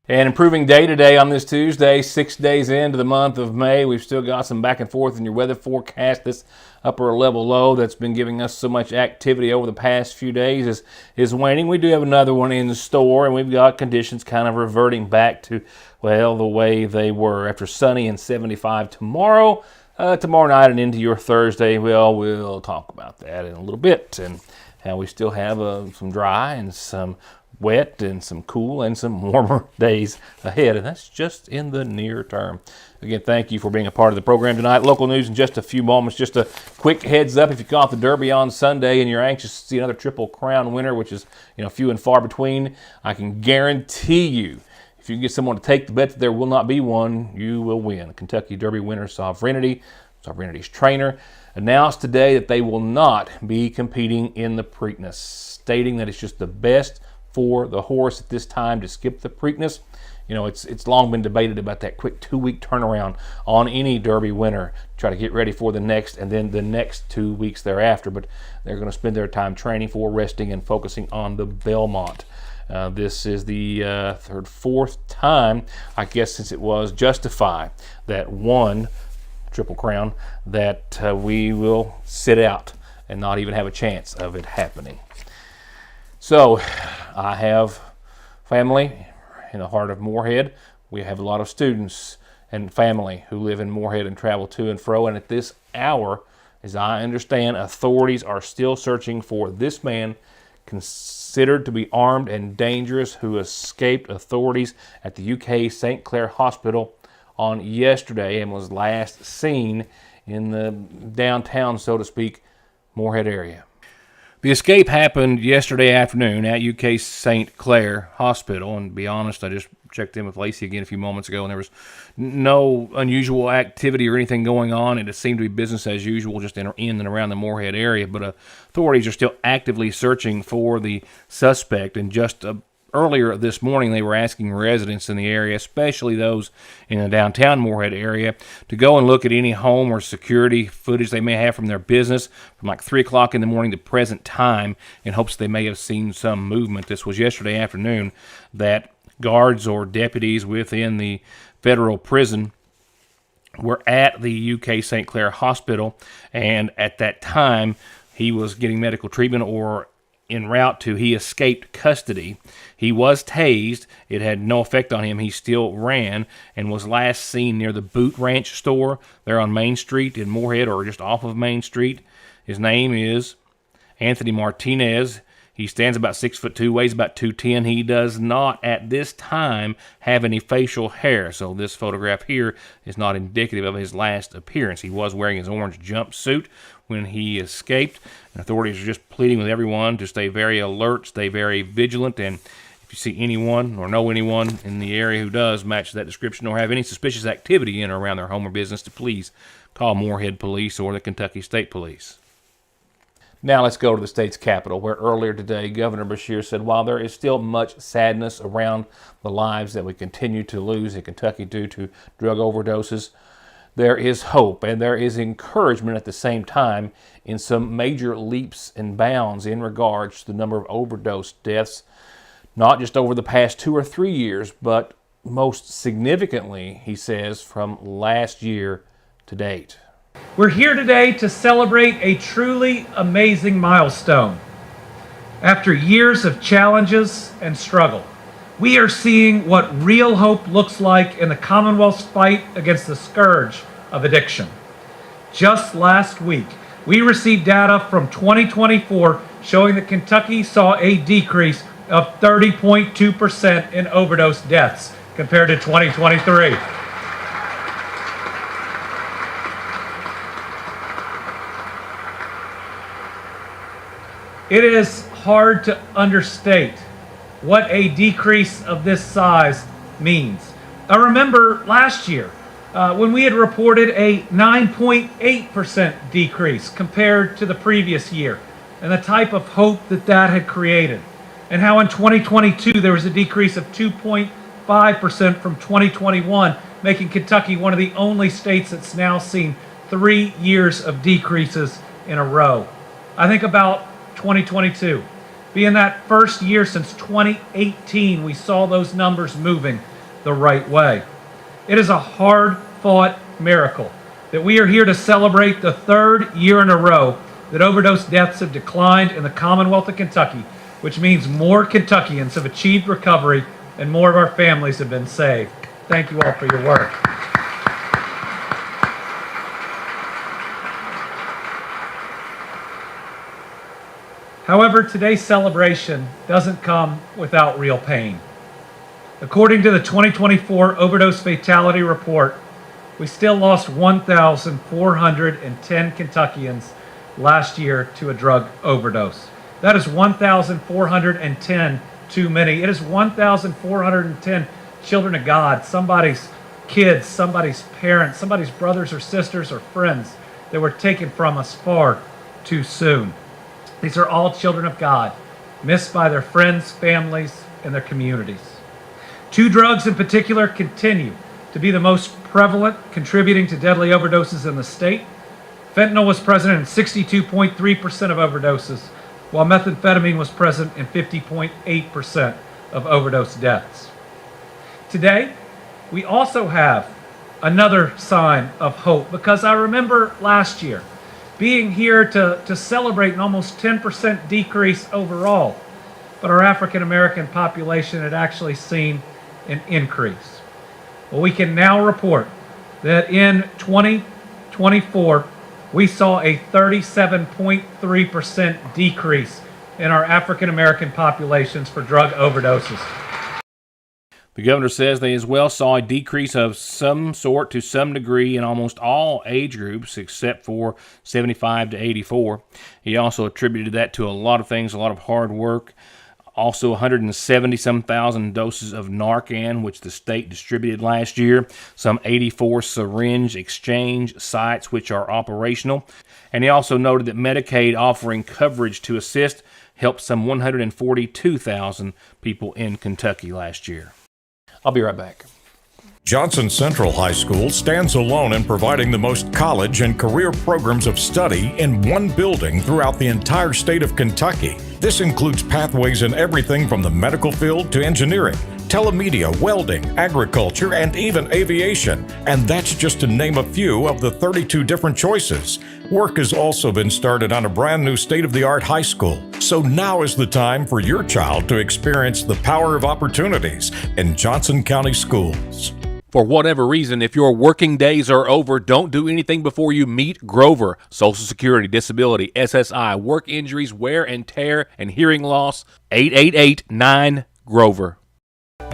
An improving day today on this Tuesday, 6 days into the month of May. We've still got some back and forth in your weather forecast. This upper level low that's been giving us so much activity over the past few days is waning. We do have another one in the store, and we've got conditions kind of reverting back to, well, the way they were. After sunny and 75 tomorrow night and into your Thursday, well, we'll talk about that in a little bit, and how we still have some dry and some wet and some cool and some warmer days ahead, and that's just in the near term. Again, thank you for being a part of the program tonight. Local news in just a few moments. Just a quick heads up, if you caught the Derby on Sunday and you're anxious to see another Triple Crown winner, which is few and far between, I can guarantee you, if you can get someone to take the bet that there will not be one, you will win. Kentucky Derby winner Sovereignty's trainer, announced today that they will not be competing in the Preakness, stating that it's just the best for the horse at this time to skip the Preakness. It's long been debated about that quick 2-week turnaround on any Derby winner, try to get ready for the next and then the next 2 weeks thereafter. But they're going to spend their time training for, resting, and focusing on the Belmont. This is the fourth time, I guess, since it was Justify that won Triple Crown that we will sit out and not even have a chance of it happening. So, I have family in the heart of Moorhead. We have a lot of students and family who live in Moorhead and travel to and fro. And at this hour, as I understand, authorities are still searching for this man considered to be armed and dangerous who escaped authorities at the UK St. Clair Hospital on yesterday and was last seen in the downtown, so to speak, Moorhead area. The escape happened yesterday afternoon at UK St. Clair Hospital, and to be honest, I just checked in with Lacey again a few moments ago, and there was no unusual activity or anything going on. It seemed to be business as usual just in and around the Moorhead area, but authorities are still actively searching for the suspect, and just earlier this morning, they were asking residents in the area, especially those in the downtown Moorhead area, to go and look at any home or security footage they may have from their business from like 3 o'clock in the morning to present time in hopes they may have seen some movement. This was yesterday afternoon that guards or deputies within the federal prison were at the UK St. Clair Hospital, and at that time, he was getting medical treatment or en route to, he escaped custody. He was tased. It had no effect on him. He still ran and was last seen near the Boot Ranch store there on Main Street in Moorhead, or just off of Main Street. His name is Anthony Martinez. He stands about 6'2", weighs about 210. He does not, at this time, have any facial hair, so this photograph here is not indicative of his last appearance. He was wearing his orange jumpsuit when he escaped, and authorities are just pleading with everyone to stay very alert, stay very vigilant, and if you see anyone or know anyone in the area who does match that description or have any suspicious activity in or around their home or business, to please call Moorhead Police or the Kentucky State Police. Now let's go to the state's capital, where earlier today Governor Beshear said while there is still much sadness around the lives that we continue to lose in Kentucky due to drug overdoses, there is hope and there is encouragement at the same time in some major leaps and bounds in regards to the number of overdose deaths, not just over the past 2 or 3 years, but most significantly, he says, from last year to date. We're here today to celebrate a truly amazing milestone. After years of challenges and struggle, we are seeing what real hope looks like in the Commonwealth's fight against the scourge of addiction. Just last week, we received data from 2024 showing that Kentucky saw a decrease of 30.2% in overdose deaths compared to 2023. It is hard to understate what a decrease of this size means. I remember last year when we had reported a 9.8% decrease compared to the previous year, and the type of hope that that had created, and how in 2022 there was a decrease of 2.5% from 2021, making Kentucky one of the only states that's now seen 3 years of decreases in a row. I think about 2022 being that first year since 2018 we saw those numbers moving the right way. It is a hard-fought miracle that we are here to celebrate the third year in a row that overdose deaths have declined in the Commonwealth of Kentucky, which means more Kentuckians have achieved recovery and more of our families have been saved. Thank you all for your work. However, today's celebration doesn't come without real pain. According to the 2024 overdose fatality report, we still lost 1,410 Kentuckians last year to a drug overdose. That is 1,410 too many. It is 1,410 children of God, somebody's kids, somebody's parents, somebody's brothers or sisters or friends that were taken from us far too soon. These are all children of God, missed by their friends, families, and their communities. Two drugs in particular continue to be the most prevalent, contributing to deadly overdoses in the state. Fentanyl was present in 62.3% of overdoses, while methamphetamine was present in 50.8% of overdose deaths. Today, we also have another sign of hope, because I remember last year being here to celebrate an almost 10% decrease overall, but our African American population had actually seen an increase. Well, we can now report that in 2024, we saw a 37.3% decrease in our African American populations for drug overdoses. The governor says they as well saw a decrease of some sort to some degree in almost all age groups except for 75 to 84. He also attributed that to a lot of things, a lot of hard work. Also 170-some-thousand doses of Narcan, which the state distributed last year. Some 84 syringe exchange sites, which are operational. And he also noted that Medicaid offering coverage to assist helped some 142,000 people in Kentucky last year. I'll be right back. Johnson Central High School stands alone in providing the most college and career programs of study in one building throughout the entire state of Kentucky. This includes pathways in everything from the medical field to engineering, telemedia, welding, agriculture, and even aviation. And that's just to name a few of the 32 different choices. Work has also been started on a brand new state-of-the-art high school. So now is the time for your child to experience the power of opportunities in Johnson County schools. For whatever reason, if your working days are over, don't do anything before you meet Grover. Social Security, disability, SSI, work injuries, wear and tear, and hearing loss. 888-9-GROVER.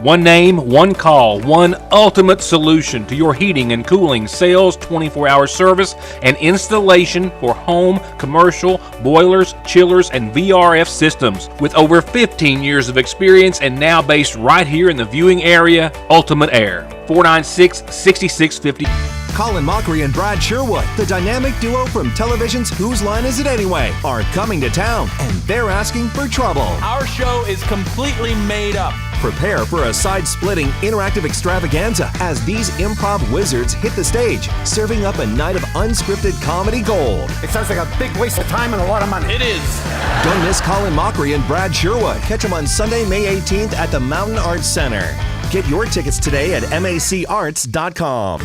One name, one call, one ultimate solution to your heating and cooling, sales, 24-hour service, and installation for home, commercial, boilers, chillers, and VRF systems. With over 15 years of experience and now based right here in the viewing area, Ultimate Air. 496-6650. Colin Mockery and Brad Sherwood, the dynamic duo from television's Whose Line Is It Anyway, are coming to town, and they're asking for trouble. Our show is completely made up. Prepare for a side-splitting interactive extravaganza as these improv wizards hit the stage, serving up a night of unscripted comedy gold. It sounds like a big waste of time and a lot of money. It is. Don't miss Colin Mockery and Brad Sherwood. Catch them on Sunday, May 18th at the Mountain Arts Center. Get your tickets today at macarts.com.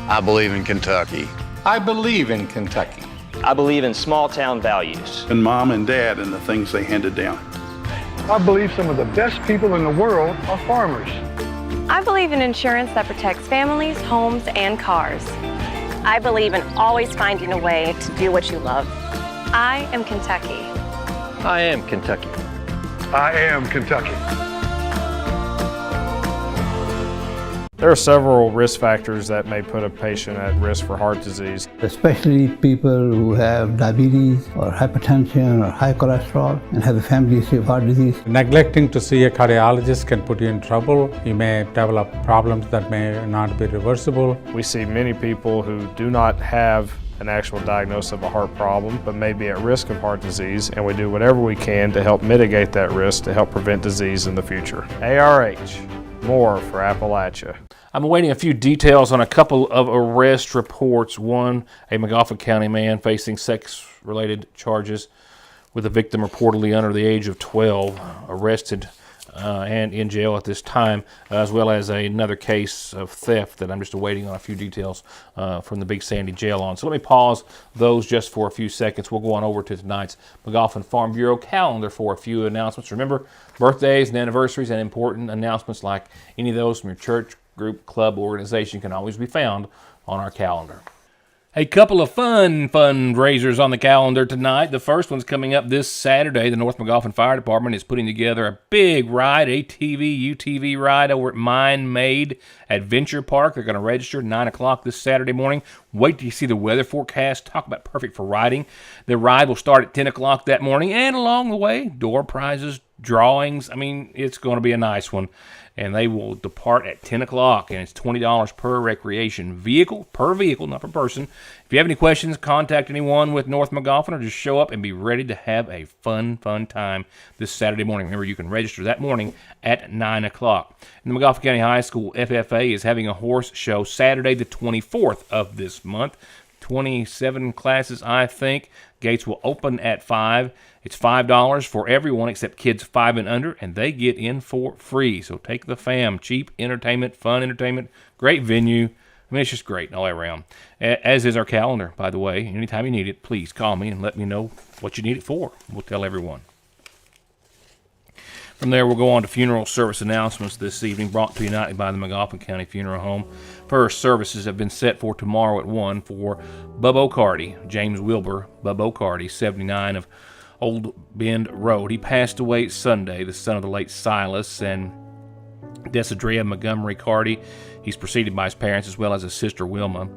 I believe in Kentucky. I believe in Kentucky. I believe in small town values. And mom and dad and the things they handed down. I believe some of the best people in the world are farmers. I believe in insurance that protects families, homes, and cars. I believe in always finding a way to do what you love. I am Kentucky. I am Kentucky. I am Kentucky. There are several risk factors that may put a patient at risk for heart disease. Especially people who have diabetes or hypertension or high cholesterol and have a family history of heart disease. Neglecting to see a cardiologist can put you in trouble. You may develop problems that may not be reversible. We see many people who do not have an actual diagnosis of a heart problem, but may be at risk of heart disease, and we do whatever we can to help mitigate that risk to help prevent disease in the future. ARH, more for Appalachia. I'm awaiting a few details on a couple of arrest reports. One, a McGoffin County man facing sex-related charges with a victim reportedly under the age of 12, arrested and in jail at this time, as well as another case of theft that I'm just awaiting on a few details from the Big Sandy jail on. So let me pause those just for a few seconds. We'll go on over to tonight's McGoffin Farm Bureau calendar for a few announcements. Remember, birthdays and anniversaries and important announcements like any of those from your church, group, club, organization can always be found on our calendar. A couple of fun fundraisers on the calendar tonight. The first one's coming up this Saturday. The North McGoffin Fire Department is putting together a big ride, ATV, UTV ride over at Mine Made Adventure Park. They're going to register at 9 o'clock this Saturday morning. Wait till you see the weather forecast. Talk about perfect for riding. The ride will start at 10 o'clock that morning, and along the way, door prizes, drawings. I mean, it's going to be a nice one. And they will depart at 10 o'clock, and it's $20 per recreation vehicle, not per person. If you have any questions, contact anyone with North McGoffin or just show up and be ready to have a fun time this Saturday morning. Remember, you can register that morning at 9 o'clock. And the McGoffin County High School FFA is having a horse show Saturday the 24th of this month. 27 classes, I think. Gates will open at 5. It's $5 for everyone except kids 5 and under, and they get in for free. So take the fam. Cheap entertainment, fun entertainment, great venue. I mean, it's just great all the way around. As is our calendar, by the way. Anytime you need it, please call me and let me know what you need it for. We'll tell everyone. From there, we'll go on to funeral service announcements this evening, brought to you nightly by the McGoffin County Funeral Home. First, services have been set for tomorrow at 1 for Bub O'Carty, James Wilbur, Bub O'Carty, 79 of Old Bend Road. He passed away Sunday, the son of the late Silas and Desidrea Montgomery Carty. He's preceded by his parents as well as his sister Wilma.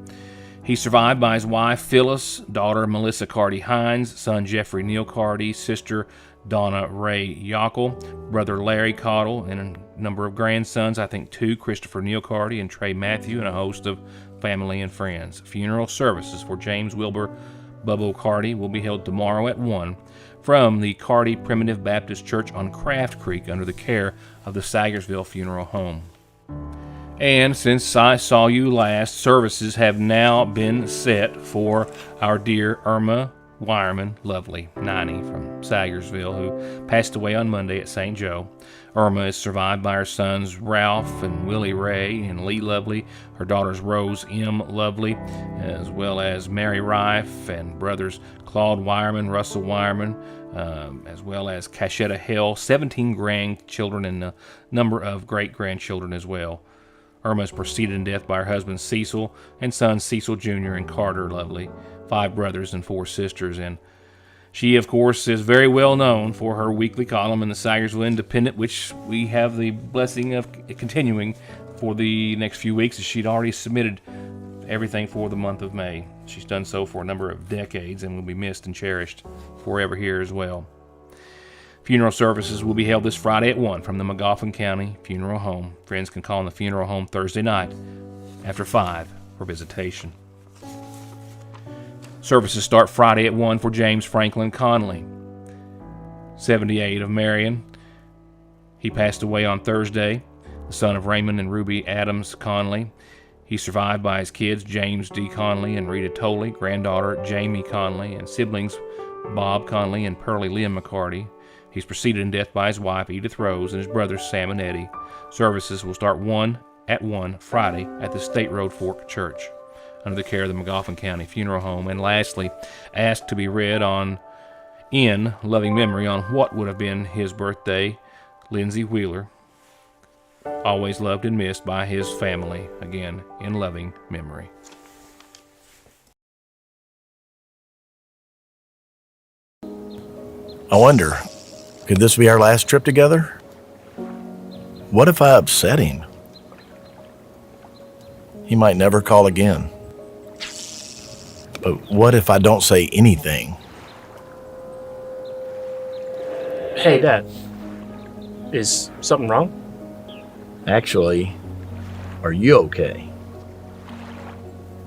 He's survived by his wife Phyllis, daughter Melissa Carty Hines, son Jeffrey Neal Carty, sister Donna Ray Yockel, brother Larry Cottle, and a number of grandsons, I think 2, Christopher Neal Carty and Trey Matthew, and a host of family and friends. Funeral services for James Wilbur Bubbo Carty will be held tomorrow at 1 from the Carty Primitive Baptist Church on Craft Creek under the care of the Sagersville Funeral Home. And since I saw you last, services have now been set for our dear Irma Wireman Lovely, 90, from Sagersville, who passed away on Monday at St. Joe. Irma is survived by her sons Ralph and Willie Ray and Lee Lovely, her daughters Rose M. Lovely, as well as Mary Rife and brothers Claude Wireman, Russell Wireman, as well as Cashetta Hill, 17 grandchildren and a number of great-grandchildren as well. Irma is preceded in death by her husband Cecil and sons Cecil Jr. and Carter Lovely, 5 brothers and 4 sisters, and she, of course, is very well known for her weekly column in the Sagersville Independent, which we have the blessing of continuing for the next few weeks, as she'd already submitted everything for the month of May. She's done so for a number of decades and will be missed and cherished forever here as well. Funeral services will be held this Friday at 1 from the McGoffin County Funeral Home. Friends can call in the funeral home Thursday night after 5 for visitation. Services start Friday at 1 for James Franklin Conley, 78 of Marion. He passed away on Thursday, the son of Raymond and Ruby Adams Conley. He's survived by his kids James D. Conley and Rita Tolley, granddaughter Jamie Conley, and siblings Bob Conley and Pearlie Lynn McCarty. He's preceded in death by his wife Edith Rose and his brothers Sam and Eddie. Services will start at 1 Friday at the State Road Fork Church, under the care of the McGoffin County Funeral Home. And lastly, asked to be read in loving memory on what would have been his birthday, Lindsey Wheeler, always loved and missed by his family, again, in loving memory. I wonder, could this be our last trip together? What if I upset him? He might never call again. But what if I don't say anything? Hey, Dad. Is something wrong? Actually, are you okay?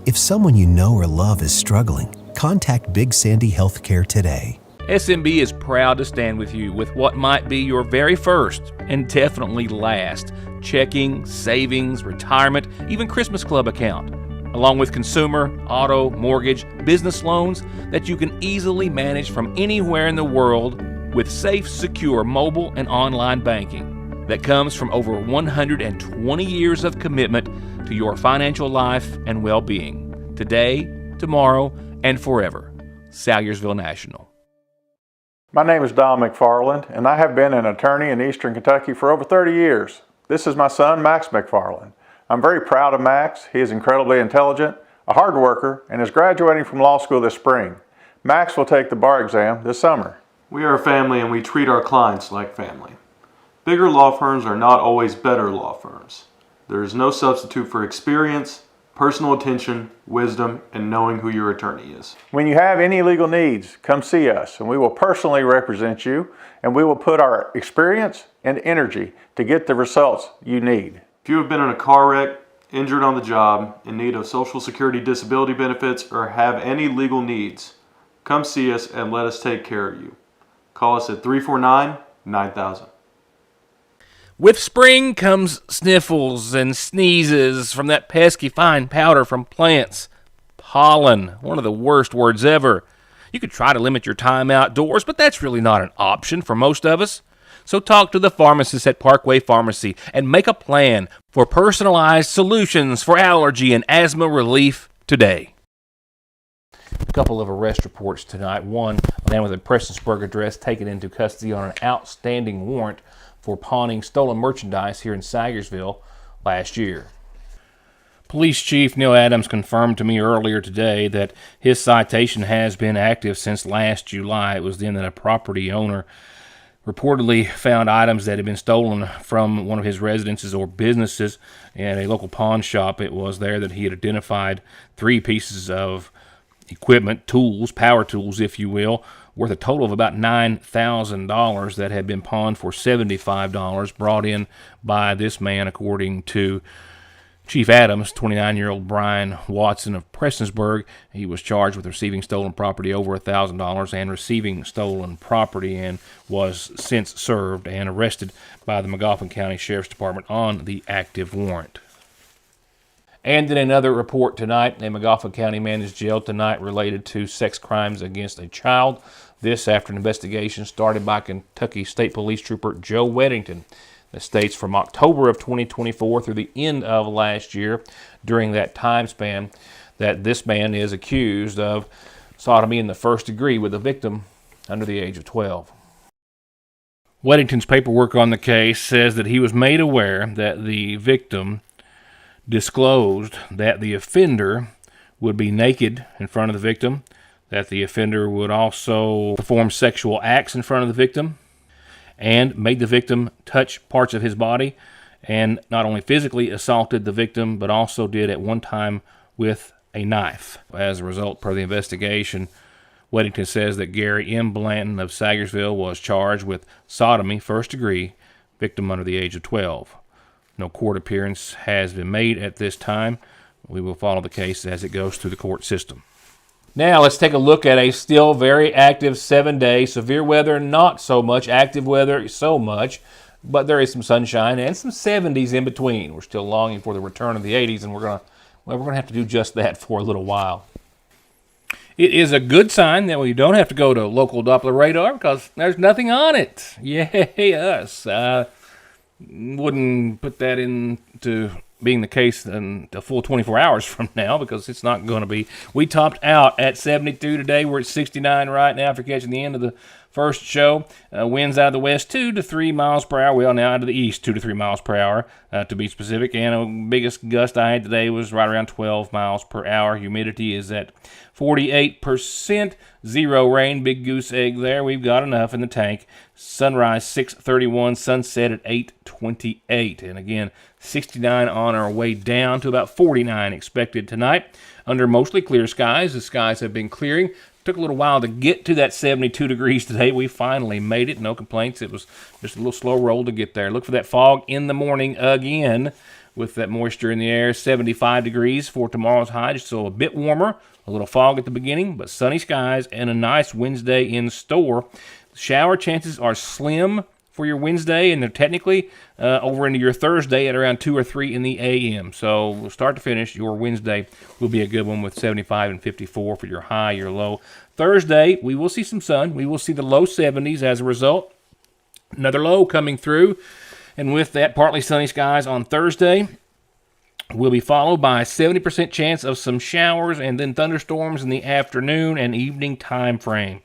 If someone you know or love is struggling, contact Big Sandy Healthcare today. SMB is proud to stand with you with what might be your very first and definitely last checking, savings, retirement, even Christmas Club account, along with consumer, auto, mortgage, business loans that you can easily manage from anywhere in the world with safe, secure mobile and online banking. that comes from over 120 years of commitment to your financial life and well-being, today, tomorrow, and forever. Salyersville National. My name is Don McFarland, and I have been an attorney in Eastern Kentucky for over 30 years. This is my son, Max McFarland. I'm very proud of Max. He is incredibly intelligent, a hard worker, and is graduating from law school this spring. Max will take the bar exam this summer. We are a family and we treat our clients like family. Bigger law firms are not always better law firms. There is no substitute for experience, personal attention, wisdom, and knowing who your attorney is. When you have any legal needs, come see us and we will personally represent you, and we will put our experience and energy to get the results you need. If you have been in a car wreck, injured on the job, in need of Social Security disability benefits, or have any legal needs, come see us and let us take care of you. Call us at 349-9000. With spring comes sniffles and sneezes from that pesky fine powder from plants. Pollen, one of the worst words ever. You could try to limit your time outdoors, but that's really not an option for most of us. So talk to the pharmacist at Parkway Pharmacy and make a plan for personalized solutions for allergy and asthma relief today. A couple of arrest reports tonight. One, a man with a Prestonsburg address taken into custody on an outstanding warrant for pawning stolen merchandise here in Salyersville last year. Police Chief Neil Adams confirmed to me earlier today that his citation has been active since last July. It was then that a property owner reportedly found items that had been stolen from one of his residences or businesses at a local pawn shop. It was there that he had identified 3 pieces of equipment, tools, power tools, if you will, worth a total of about $9,000 that had been pawned for $75, brought in by this man, according to Chief Adams. 29-year-old Brian Watson of Prestonsburg. He was charged with receiving stolen property over $1,000 and receiving stolen property, and was since served and arrested by the Magoffin County Sheriff's Department on the active warrant. And in another report tonight, a Magoffin County man is jailed tonight related to sex crimes against a child. This after an investigation started by Kentucky State Police Trooper Joe Weddington. The states from October of 2024 through the end of last year, during that time span, that this man is accused of sodomy in the first degree with a victim under the age of 12. Weddington's paperwork on the case says that he was made aware that the victim disclosed that the offender would be naked in front of the victim, that the offender would also perform sexual acts in front of the victim, and made the victim touch parts of his body, and not only physically assaulted the victim, but also did at one time with a knife. As a result, per the investigation, Weddington says that Gary M. Blanton of Salyersville was charged with sodomy, first degree, victim under the age of 12. No court appearance has been made at this time. We will follow the case as it goes through the court system. Now let's take a look at a still very active 7-day, severe weather not so much, active weather so much, but there is some sunshine and some 70s in between. We're still longing for the return of the 80s, and we're gonna have to do just that for a little while. It is a good sign that we don't have to go to local Doppler radar because there's nothing on it. Yay us. Wouldn't put that into being the case in a full 24 hours from now, because it's not going to be. We topped out at 72 today. We're at 69 right now after catching the end of the first show. Winds out of the west 2 to 3 miles per hour. Well, now out of the east 2 to 3 miles per hour to be specific. And the biggest gust I had today was right around 12 miles per hour. Humidity is at 48%. Zero rain, big goose egg there. We've got enough in the tank. Sunrise 6:31, sunset at 8:28. And again, 69 on our way down to about 49 expected tonight. Under mostly clear skies. The skies have been clearing. Took a little while to get to that 72 degrees today. We finally made it. No complaints. It was just a little slow roll to get there. Look for that fog in the morning again with that moisture in the air. 75 degrees for tomorrow's high, so a bit warmer. A little fog at the beginning, but sunny skies and a nice Wednesday in store. Shower chances are slim for your Wednesday, and they're technically over into your Thursday at around 2 or 3 in the a.m. So start to finish, your Wednesday will be a good one with 75 and 54 for your high, your low. Thursday, we will see some sun. We will see the low 70s as a result. Another low coming through. And with that, partly sunny skies on Thursday will be followed by a 70% chance of some showers and then thunderstorms in the afternoon and evening time frame.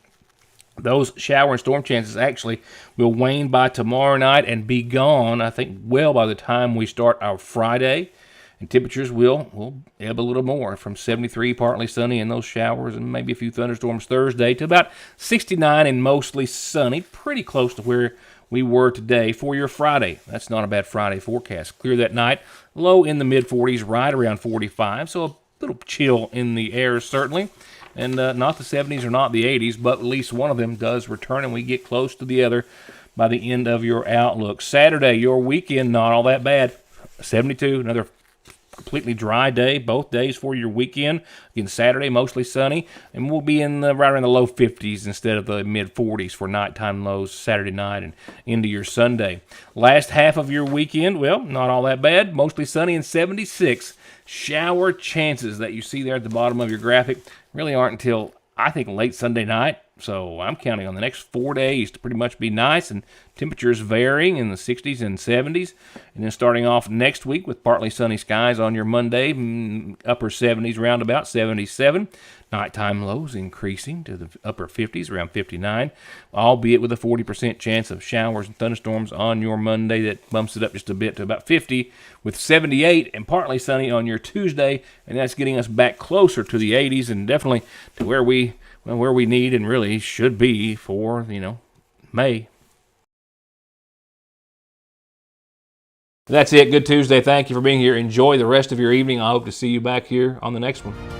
Those shower and storm chances actually will wane by tomorrow night and be gone, I think, well by the time we start our Friday. And temperatures will ebb a little more from 73, partly sunny, and those showers and maybe a few thunderstorms Thursday to about 69 and mostly sunny, pretty close to where we were today for your Friday. That's not a bad Friday forecast. Clear that night, low in the mid-40s, right around 45, so a little chill in the air certainly. And not the 70s or not the 80s, but at least one of them does return, and we get close to the other by the end of your outlook. Saturday, your weekend, not all that bad. 72, another completely dry day, both days for your weekend. Again, Saturday, mostly sunny, and we'll be in right around the low 50s instead of the mid-40s for nighttime lows Saturday night and into your Sunday. Last half of your weekend, well, not all that bad, mostly sunny and 76. Shower chances that you see there at the bottom of your graphic really aren't until, I think, late Sunday night. So I'm counting on the next 4 days to pretty much be nice, and temperatures varying in the 60s and 70s. And then starting off next week with partly sunny skies on your Monday, upper 70s, round about 77. Nighttime lows increasing to the upper 50s, around 59, albeit with a 40% chance of showers and thunderstorms on your Monday. That bumps it up just a bit to about 50, with 78 and partly sunny on your Tuesday, and that's getting us back closer to the 80s and definitely to where we need and really should be for, May. That's it. Good Tuesday. Thank you for being here. Enjoy the rest of your evening. I hope to see you back here on the next one.